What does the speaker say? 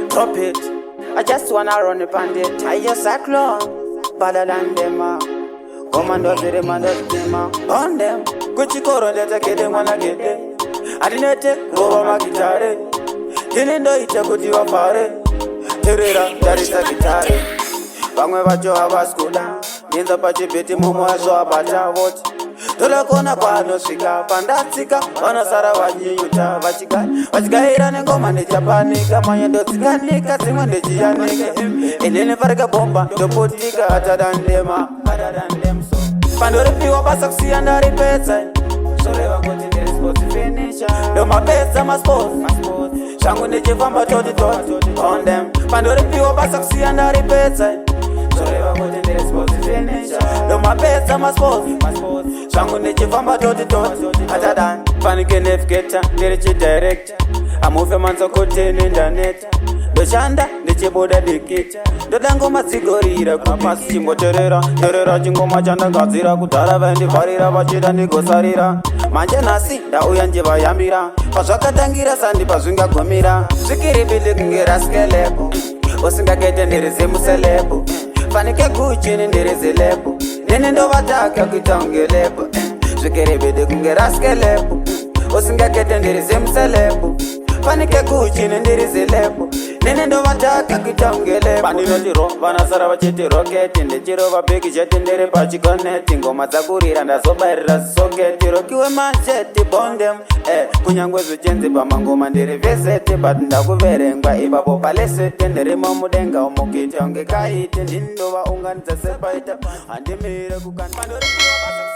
drop it. I just wanna run up on it. I just cyclone, better than them. Commando to the man of them. On them, Gucci Coro, let a kid wanna get them. I didn't take over my guitar. Didn't know it, I could do a party. Terera, that is a guitar. Bangwe bacho abaskula. In the Pachipiti Momo, I saw about a watch. Tolakona kwano sika pandatika wana sara wanyuta vachika irane ngoma ne japanika mayendo tsikanika simande jiyanika elene farga bomba dopotika atadandema so pandore piwa basa kusianda ripetsa sore wangoti ndere sports finisher do mapesa ma sports shangu nechefamba toti on them pandore piwa basa kusianda ripetsa sore wangoti ndere sports finisher do mapesa ma sports Shangu nechifamba toti Atadan Panike nefgeta Nderechi director Amufe manso kote nindaneta Doshanda nechiboda dikita Dodango matsigorira Kupasi chimbo terera Terera chingoma chanda gazira Kutara vendi varira Vachida nigosarira Manje nasi da uyanje vayambira Paswakatangira sandi pazwinga gomira Zvikiri bili kungera skelepo Osinga kete ndereze muselepo Panike kuchini ndereze lepo Nene ndo vataka kutongelebo Zvikerebe kungera skelepo Osinga kete ndirize mselepo Panike kuchine ndirize lepo Nene ndo vataka kutongelebo Panino tiro vanasara vachiti roketi Ndechiro vapeki cheti ndiri pachikoneti Ngoma dzakurira ndazobarira soketi Rokiwe macheti bondem Kunyangwe zvichenzi pamangoma ndiri veseti But ndakuverengwa ipapo paleseti Ndirimo mudenga umukiti onge kaiti Ndindova unganidza sepaita Handimire kukani Pandori kuwa basa